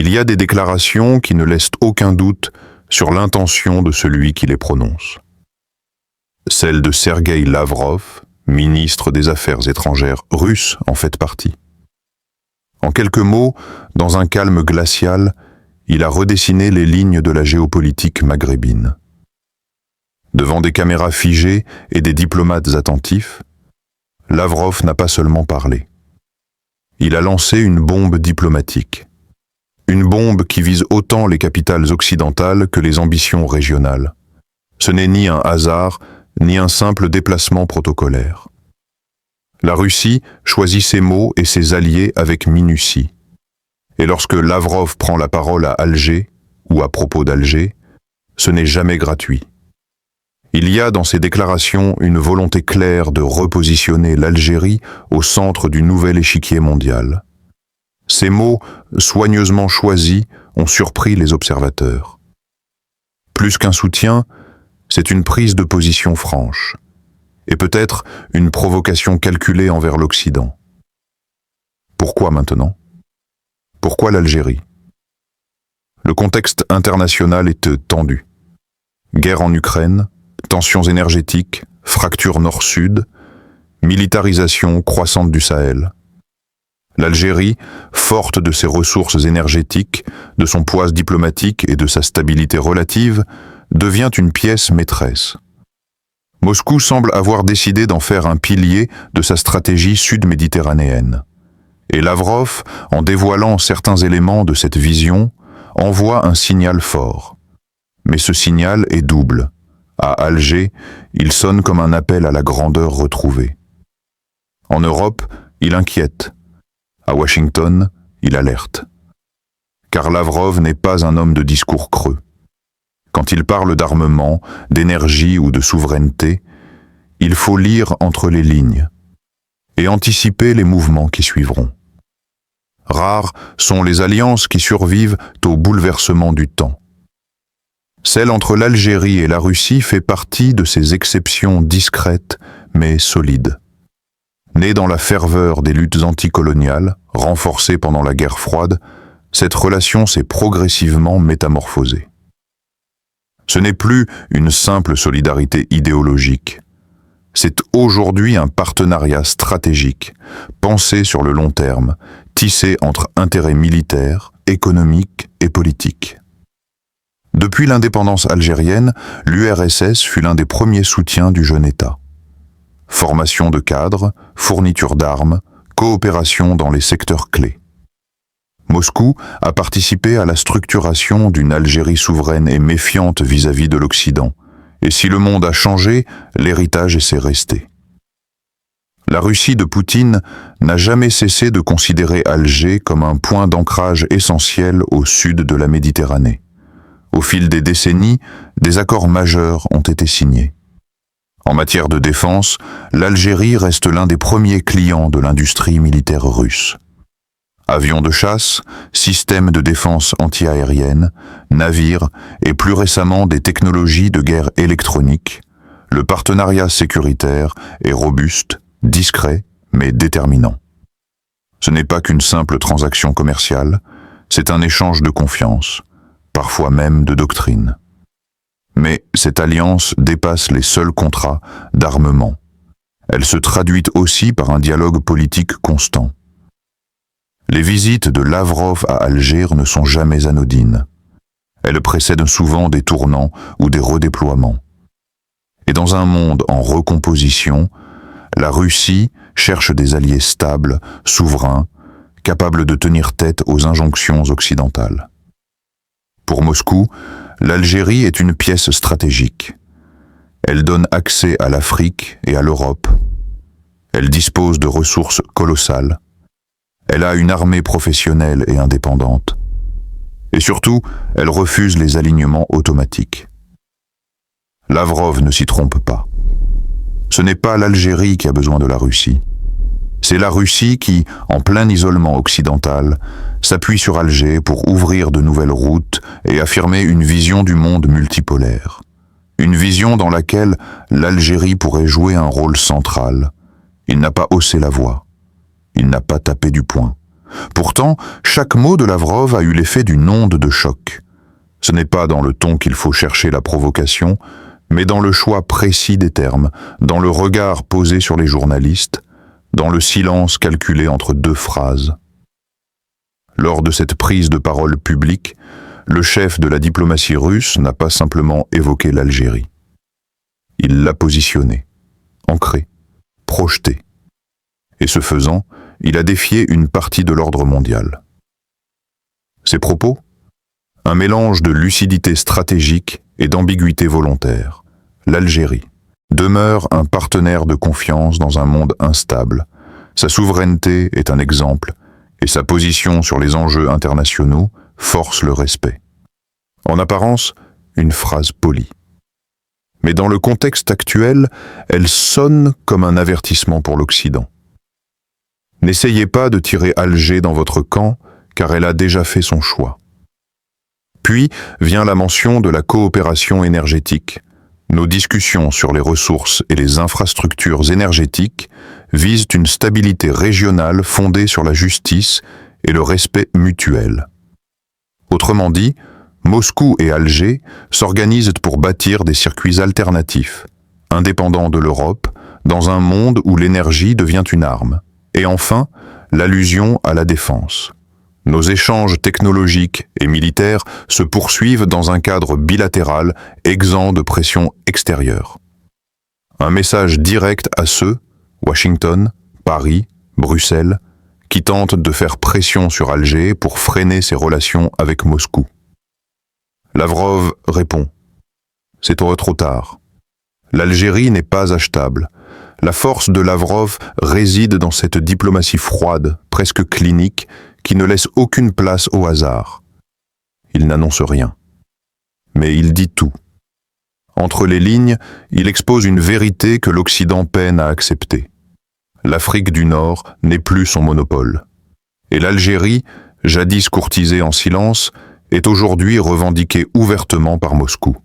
il y a des déclarations qui ne laissent aucun doute sur l'intention de celui qui les prononce. Celle de Sergueï Lavrov, ministre des Affaires étrangères russe, en fait partie. En quelques mots, dans un calme glacial, il a redessiné les lignes de la géopolitique maghrébine. Devant des caméras figées et des diplomates attentifs, Lavrov n'a pas seulement parlé. Il a lancé une bombe diplomatique. Une bombe qui vise autant les capitales occidentales que les ambitions régionales. Ce n'est ni un hasard, ni un simple déplacement protocolaire. La Russie choisit ses mots et ses alliés avec minutie. Et lorsque Lavrov prend la parole à Alger, ou à propos d'Alger, ce n'est jamais gratuit. Il y a dans ces déclarations une volonté claire de repositionner l'Algérie au centre du nouvel échiquier mondial. Ces mots, soigneusement choisis, ont surpris les observateurs. Plus qu'un soutien, c'est une prise de position franche, et peut-être une provocation calculée envers l'Occident. Pourquoi maintenant? Pourquoi l'Algérie? Le contexte international est tendu. Guerre en Ukraine, tensions énergétiques, fractures nord-sud, militarisation croissante du Sahel. L'Algérie, forte de ses ressources énergétiques, de son poids diplomatique et de sa stabilité relative, devient une pièce maîtresse. Moscou semble avoir décidé d'en faire un pilier de sa stratégie sud-méditerranéenne. Et Lavrov, en dévoilant certains éléments de cette vision, envoie un signal fort. Mais ce signal est double. À Alger, il sonne comme un appel à la grandeur retrouvée. En Europe, il inquiète. À Washington, il alerte. Car Lavrov n'est pas un homme de discours creux. Quand il parle d'armement, d'énergie ou de souveraineté, il faut lire entre les lignes et anticiper les mouvements qui suivront. Rares sont les alliances qui survivent au bouleversement du temps. Celle entre l'Algérie et la Russie fait partie de ces exceptions discrètes mais solides. Née dans la ferveur des luttes anticoloniales, renforcée pendant la guerre froide, cette relation s'est progressivement métamorphosée. Ce n'est plus une simple solidarité idéologique. C'est aujourd'hui un partenariat stratégique, pensé sur le long terme, tissé entre intérêts militaires, économiques et politiques. Depuis l'indépendance algérienne, l'URSS fut l'un des premiers soutiens du jeune État. Formation de cadres, fourniture d'armes, coopération dans les secteurs clés. Moscou a participé à la structuration d'une Algérie souveraine et méfiante vis-à-vis de l'Occident. Et si le monde a changé, l'héritage s'est resté. La Russie de Poutine n'a jamais cessé de considérer Alger comme un point d'ancrage essentiel au sud de la Méditerranée. Au fil des décennies, des accords majeurs ont été signés. En matière de défense, l'Algérie reste l'un des premiers clients de l'industrie militaire russe. Avions de chasse, systèmes de défense antiaérienne, navires et plus récemment des technologies de guerre électronique, le partenariat sécuritaire est robuste, discret mais déterminant. Ce n'est pas qu'une simple transaction commerciale, c'est un échange de confiance, parfois même de doctrine. Mais cette alliance dépasse les seuls contrats d'armement. Elle se traduit aussi par un dialogue politique constant. Les visites de Lavrov à Alger ne sont jamais anodines. Elles précèdent souvent des tournants ou des redéploiements. Et dans un monde en recomposition, la Russie cherche des alliés stables, souverains, capables de tenir tête aux injonctions occidentales. Pour Moscou, l'Algérie est une pièce stratégique. Elle donne accès à l'Afrique et à l'Europe. Elle dispose de ressources colossales. Elle a une armée professionnelle et indépendante. Et surtout, elle refuse les alignements automatiques. Lavrov ne s'y trompe pas. Ce n'est pas l'Algérie qui a besoin de la Russie. C'est la Russie qui, en plein isolement occidental, s'appuie sur Alger pour ouvrir de nouvelles routes et affirmer une vision du monde multipolaire. Une vision dans laquelle l'Algérie pourrait jouer un rôle central. Il n'a pas haussé la voix. Il n'a pas tapé du poing. Pourtant, chaque mot de Lavrov a eu l'effet d'une onde de choc. Ce n'est pas dans le ton qu'il faut chercher la provocation, mais dans le choix précis des termes, dans le regard posé sur les journalistes, dans le silence calculé entre deux phrases. Lors de cette prise de parole publique, le chef de la diplomatie russe n'a pas simplement évoqué l'Algérie. Il l'a positionnée, ancrée, projetée. Et ce faisant, il a défié une partie de l'ordre mondial. Ses propos ? Un mélange de lucidité stratégique et d'ambiguïté volontaire. L'Algérie demeure un partenaire de confiance dans un monde instable. Sa souveraineté est un exemple, et sa position sur les enjeux internationaux force le respect. En apparence, une phrase polie. Mais dans le contexte actuel, elle sonne comme un avertissement pour l'Occident. N'essayez pas de tirer Alger dans votre camp, car elle a déjà fait son choix. Puis vient la mention de la coopération énergétique. Nos discussions sur les ressources et les infrastructures énergétiques visent une stabilité régionale fondée sur la justice et le respect mutuel. Autrement dit, Moscou et Alger s'organisent pour bâtir des circuits alternatifs, indépendants de l'Europe, dans un monde où l'énergie devient une arme. Et enfin, l'allusion à la défense. Nos échanges technologiques et militaires se poursuivent dans un cadre bilatéral exempt de pression extérieure. Un message direct à ceux, Washington, Paris, Bruxelles, qui tentent de faire pression sur Alger pour freiner ses relations avec Moscou. Lavrov répond « C'est trop tard. L'Algérie n'est pas achetable. La force de Lavrov réside dans cette diplomatie froide, presque clinique, qui ne laisse aucune place au hasard. Il n'annonce rien. Mais il dit tout. Entre les lignes, il expose une vérité que l'Occident peine à accepter. L'Afrique du Nord n'est plus son monopole. Et l'Algérie, jadis courtisée en silence, est aujourd'hui revendiquée ouvertement par Moscou.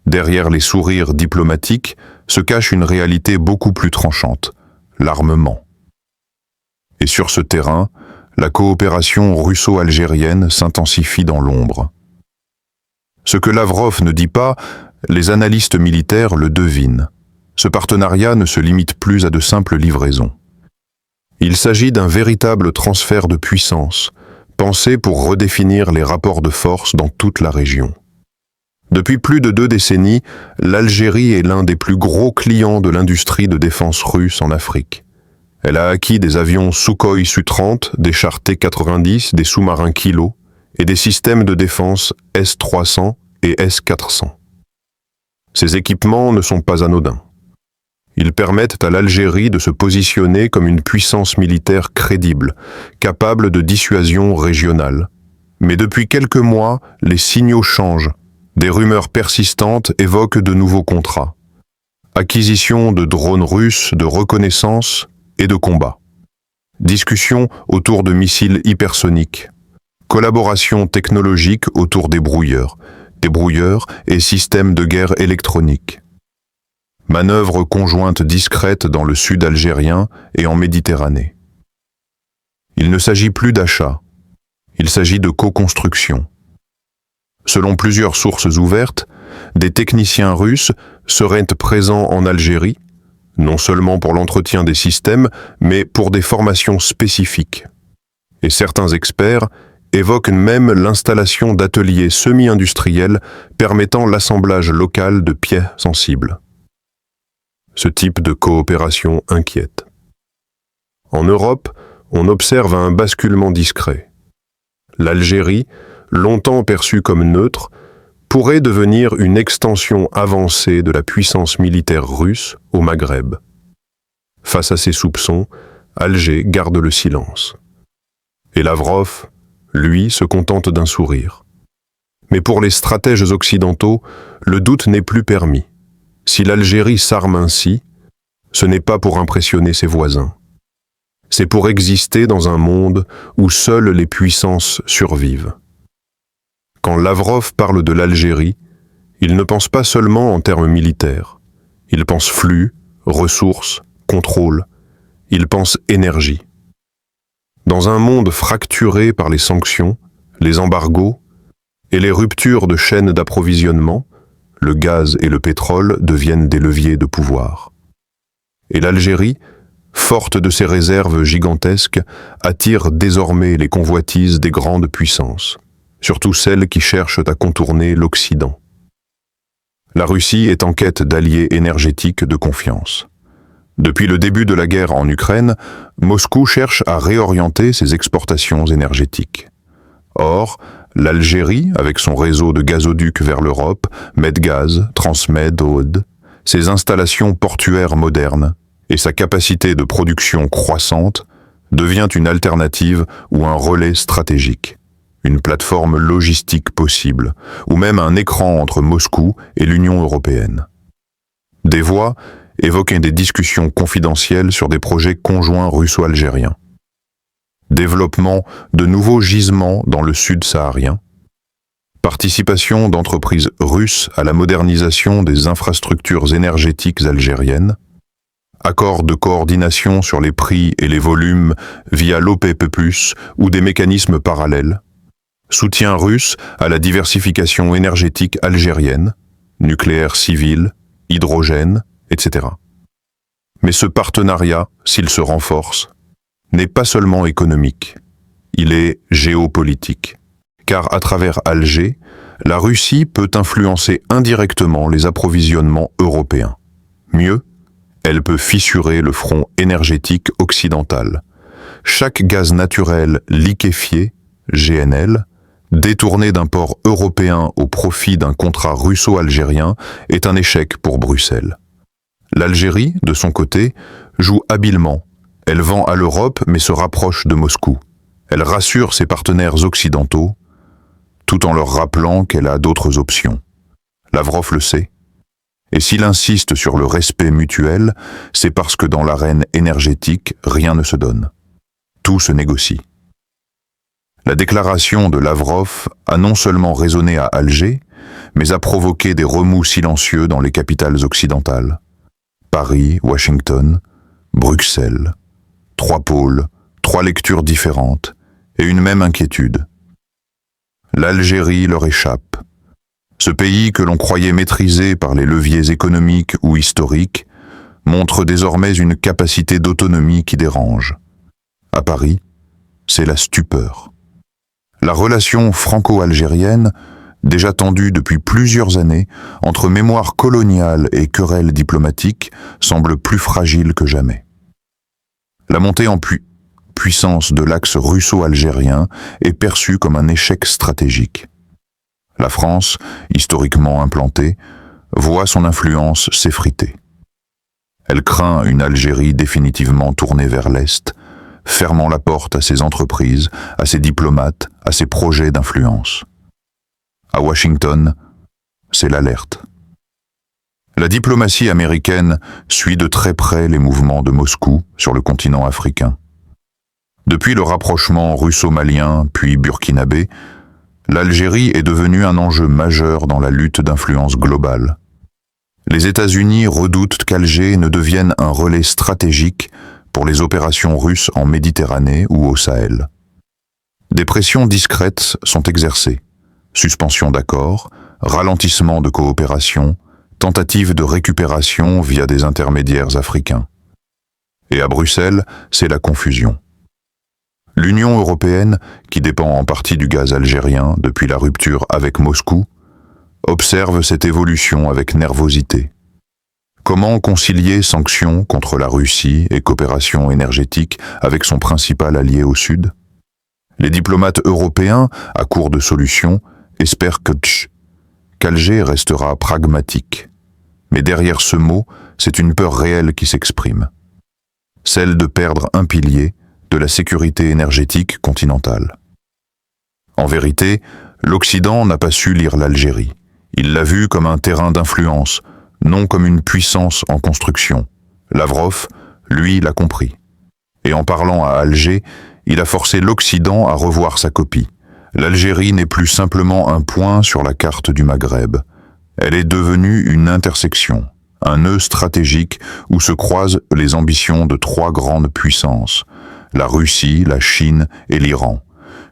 Derrière les sourires diplomatiques se cache une réalité beaucoup plus tranchante, l'armement. Et sur ce terrain, la coopération russo-algérienne s'intensifie dans l'ombre. Ce que Lavrov ne dit pas, les analystes militaires le devinent. Ce partenariat ne se limite plus à de simples livraisons. Il s'agit d'un véritable transfert de puissance, pensé pour redéfinir les rapports de force dans toute la région. Depuis plus de 2 décennies, l'Algérie est l'un des plus gros clients de l'industrie de défense russe en Afrique. Elle a acquis des avions Sukhoi Su-30, des chars T-90, des sous-marins Kilo et des systèmes de défense S-300 et S-400. Ces équipements ne sont pas anodins. Ils permettent à l'Algérie de se positionner comme une puissance militaire crédible, capable de dissuasion régionale. Mais depuis quelques mois, les signaux changent. Des rumeurs persistantes évoquent de nouveaux contrats. Acquisition de drones russes de reconnaissance et de combat. Discussions autour de missiles hypersoniques. Collaboration technologique autour des brouilleurs et systèmes de guerre électronique. Manœuvres conjointes discrètes dans le sud algérien et en Méditerranée. Il ne s'agit plus d'achat, il s'agit de co-construction. Selon plusieurs sources ouvertes, des techniciens russes seraient présents en Algérie, non seulement pour l'entretien des systèmes, mais pour des formations spécifiques. Et certains experts évoquent même l'installation d'ateliers semi-industriels permettant l'assemblage local de pièces sensibles. Ce type de coopération inquiète. En Europe, on observe un basculement discret. L'Algérie, longtemps perçue comme neutre, pourrait devenir une extension avancée de la puissance militaire russe au Maghreb. Face à ces soupçons, Alger garde le silence. Et Lavrov, lui, se contente d'un sourire. Mais pour les stratèges occidentaux, le doute n'est plus permis. Si l'Algérie s'arme ainsi, ce n'est pas pour impressionner ses voisins. C'est pour exister dans un monde où seules les puissances survivent. Quand Lavrov parle de l'Algérie, il ne pense pas seulement en termes militaires. Il pense flux, ressources, contrôle. Il pense énergie. Dans un monde fracturé par les sanctions, les embargos et les ruptures de chaînes d'approvisionnement, le gaz et le pétrole deviennent des leviers de pouvoir. Et l'Algérie, forte de ses réserves gigantesques, attire désormais les convoitises des grandes puissances, surtout celles qui cherchent à contourner l'Occident. La Russie est en quête d'alliés énergétiques de confiance. Depuis le début de la guerre en Ukraine, Moscou cherche à réorienter ses exportations énergétiques. Or, l'Algérie, avec son réseau de gazoducs vers l'Europe, Medgaz, Transmed, Aude, ses installations portuaires modernes et sa capacité de production croissante, devient une alternative ou un relais stratégique, une plateforme logistique possible, ou même un écran entre Moscou et l'Union européenne. Des voix évoquaient des discussions confidentielles sur des projets conjoints russo-algériens. Développement de nouveaux gisements dans le sud saharien, participation d'entreprises russes à la modernisation des infrastructures énergétiques algériennes, accords de coordination sur les prix et les volumes via l'OPEP+, ou des mécanismes parallèles, soutien russe à la diversification énergétique algérienne, nucléaire civil, hydrogène, etc. Mais ce partenariat, s'il se renforce, n'est pas seulement économique, il est géopolitique. Car à travers Alger, la Russie peut influencer indirectement les approvisionnements européens. Mieux, elle peut fissurer le front énergétique occidental. Chaque gaz naturel liquéfié, GNL, détourné d'un port européen au profit d'un contrat russo-algérien est un échec pour Bruxelles. L'Algérie, de son côté, joue habilement. Elle vend à l'Europe mais se rapproche de Moscou. Elle rassure ses partenaires occidentaux, tout en leur rappelant qu'elle a d'autres options. Lavrov le sait. Et s'il insiste sur le respect mutuel, c'est parce que dans l'arène énergétique, rien ne se donne. Tout se négocie. La déclaration de Lavrov a non seulement résonné à Alger, mais a provoqué des remous silencieux dans les capitales occidentales. Paris, Washington, Bruxelles. 3 pôles, 3 lectures différentes, et une même inquiétude. L'Algérie leur échappe. Ce pays que l'on croyait maîtrisé par les leviers économiques ou historiques montre désormais une capacité d'autonomie qui dérange. À Paris, c'est la stupeur. La relation franco-algérienne, déjà tendue depuis plusieurs années, entre mémoire coloniale et querelles diplomatiques, semble plus fragile que jamais. La montée en puissance de l'axe russo-algérien est perçue comme un échec stratégique. La France, historiquement implantée, voit son influence s'effriter. Elle craint une Algérie définitivement tournée vers l'Est, fermant la porte à ses entreprises, à ses diplomates, à ses projets d'influence. À Washington, c'est l'alerte. La diplomatie américaine suit de très près les mouvements de Moscou sur le continent africain. Depuis le rapprochement russo-malien puis burkinabé, l'Algérie est devenue un enjeu majeur dans la lutte d'influence globale. Les États-Unis redoutent qu'Alger ne devienne un relais stratégique pour les opérations russes en Méditerranée ou au Sahel. Des pressions discrètes sont exercées. Suspension d'accords, ralentissement de coopération, tentative de récupération via des intermédiaires africains. Et à Bruxelles, c'est la confusion. L'Union européenne, qui dépend en partie du gaz algérien depuis la rupture avec Moscou, observe cette évolution avec nervosité. Comment concilier sanctions contre la Russie et coopération énergétique avec son principal allié au Sud? Les diplomates européens, à court de solutions, espèrent qu'Alger restera pragmatique. Mais derrière ce mot, c'est une peur réelle qui s'exprime. Celle de perdre un pilier de la sécurité énergétique continentale. En vérité, l'Occident n'a pas su lire l'Algérie. Il l'a vue comme un terrain d'influence, non comme une puissance en construction. Lavrov, lui, l'a compris. Et en parlant à Alger, il a forcé l'Occident à revoir sa copie. L'Algérie n'est plus simplement un point sur la carte du Maghreb. Elle est devenue une intersection, un nœud stratégique où se croisent les ambitions de 3 grandes puissances, la Russie, la Chine et l'Iran.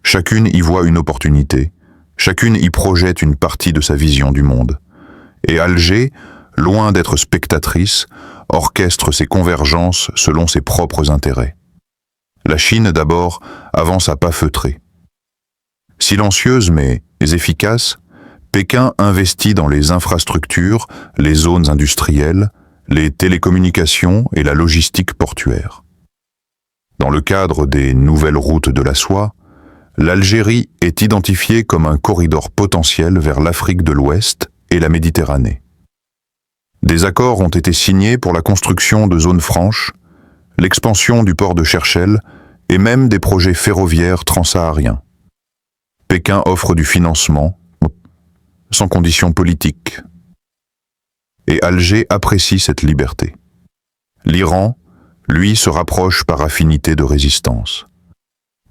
Chacune y voit une opportunité, chacune y projette une partie de sa vision du monde. Et Alger, loin d'être spectatrice, orchestre ses convergences selon ses propres intérêts. La Chine, d'abord, avance à pas feutrés. Silencieuse mais efficace, Pékin investit dans les infrastructures, les zones industrielles, les télécommunications et la logistique portuaire. Dans le cadre des nouvelles routes de la soie, l'Algérie est identifiée comme un corridor potentiel vers l'Afrique de l'Ouest et la Méditerranée. Des accords ont été signés pour la construction de zones franches, l'expansion du port de Cherchell et même des projets ferroviaires transsahariens. Pékin offre du financement, sans conditions politiques. Et Alger apprécie cette liberté. L'Iran, lui, se rapproche par affinité de résistance.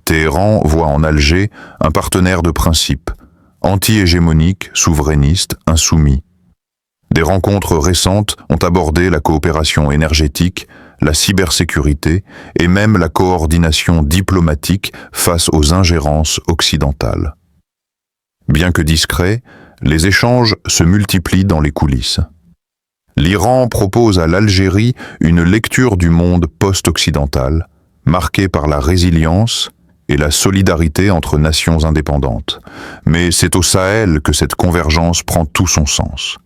Téhéran voit en Alger un partenaire de principe, anti-hégémonique, souverainiste, insoumis. Des rencontres récentes ont abordé la coopération énergétique, la cybersécurité et même la coordination diplomatique face aux ingérences occidentales. Bien que discrets, les échanges se multiplient dans les coulisses. L'Iran propose à l'Algérie une lecture du monde post-occidental, marquée par la résilience et la solidarité entre nations indépendantes. Mais c'est au Sahel que cette convergence prend tout son sens.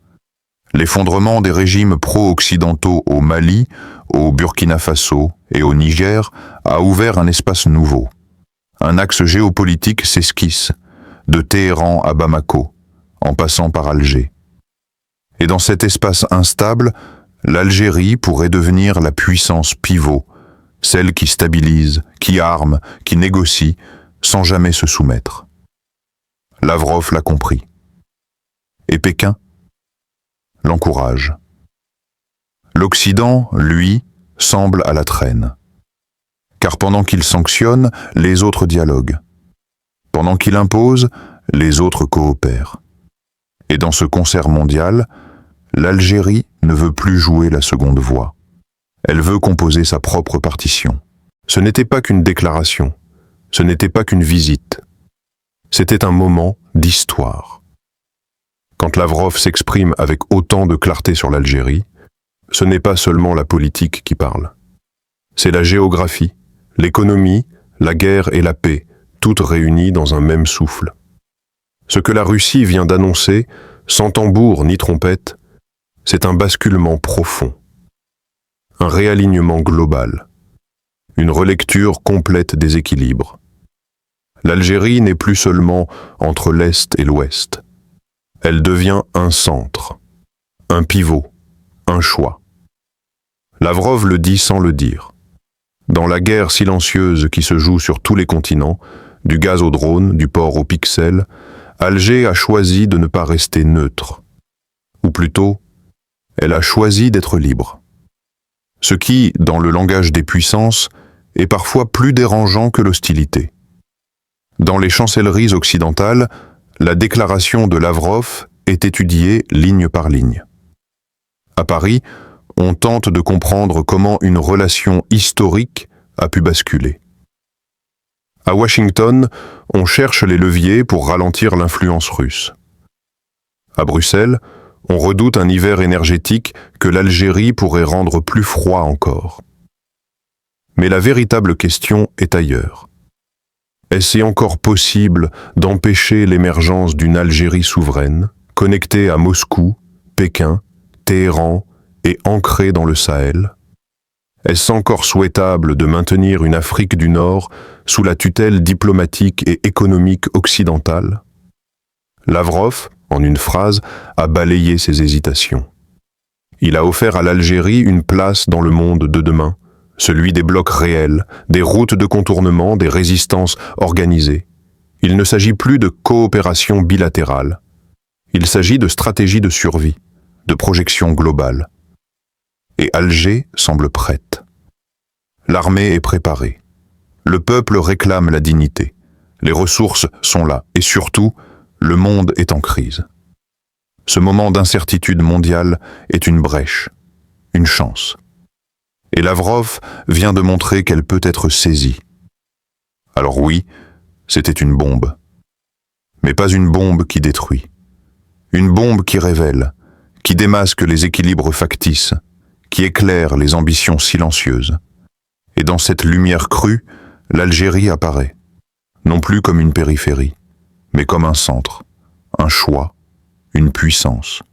L'effondrement des régimes pro-occidentaux au Mali, au Burkina Faso et au Niger a ouvert un espace nouveau. Un axe géopolitique s'esquisse, de Téhéran à Bamako, en passant par Alger. Et dans cet espace instable, l'Algérie pourrait devenir la puissance pivot, celle qui stabilise, qui arme, qui négocie, sans jamais se soumettre. Lavrov l'a compris. Et Pékin l'encourage. L'Occident, lui, semble à la traîne. Car pendant qu'il sanctionne, les autres dialoguent. Pendant qu'il impose, les autres coopèrent. Et dans ce concert mondial, l'Algérie ne veut plus jouer la seconde voix. Elle veut composer sa propre partition. Ce n'était pas qu'une déclaration, ce n'était pas qu'une visite. C'était un moment d'histoire. Quand Lavrov s'exprime avec autant de clarté sur l'Algérie, ce n'est pas seulement la politique qui parle. C'est la géographie, l'économie, la guerre et la paix, toutes réunies dans un même souffle. Ce que la Russie vient d'annoncer, sans tambour ni trompette, c'est un basculement profond, un réalignement global, une relecture complète des équilibres. L'Algérie n'est plus seulement entre l'Est et l'Ouest. Elle devient un centre, un pivot, un choix. Lavrov le dit sans le dire. Dans la guerre silencieuse qui se joue sur tous les continents, du gaz au drone, du port au pixel, Alger a choisi de ne pas rester neutre. Ou plutôt, elle a choisi d'être libre. Ce qui, dans le langage des puissances, est parfois plus dérangeant que l'hostilité. Dans les chancelleries occidentales, la déclaration de Lavrov est étudiée ligne par ligne. À Paris, on tente de comprendre comment une relation historique a pu basculer. À Washington, on cherche les leviers pour ralentir l'influence russe. À Bruxelles, on redoute un hiver énergétique que l'Algérie pourrait rendre plus froid encore. Mais la véritable question est ailleurs. Est-ce encore possible d'empêcher l'émergence d'une Algérie souveraine, connectée à Moscou, Pékin, Téhéran et ancrée dans le Sahel? Est-ce encore souhaitable de maintenir une Afrique du Nord sous la tutelle diplomatique et économique occidentale? Lavrov, en une phrase, a balayé ses hésitations. Il a offert à l'Algérie une place dans le monde de demain, celui des blocs réels, des routes de contournement, des résistances organisées. Il ne s'agit plus de coopération bilatérale. Il s'agit de stratégie de survie, de projection globale. Et Alger semble prête. L'armée est préparée. Le peuple réclame la dignité. Les ressources sont là. Et surtout, le monde est en crise. Ce moment d'incertitude mondiale est une brèche, une chance. Et Lavrov vient de montrer qu'elle peut être saisie. Alors oui, c'était une bombe. Mais pas une bombe qui détruit. Une bombe qui révèle, qui démasque les équilibres factices, qui éclaire les ambitions silencieuses. Et dans cette lumière crue, l'Algérie apparaît, non plus comme une périphérie, mais comme un centre, un choix, une puissance.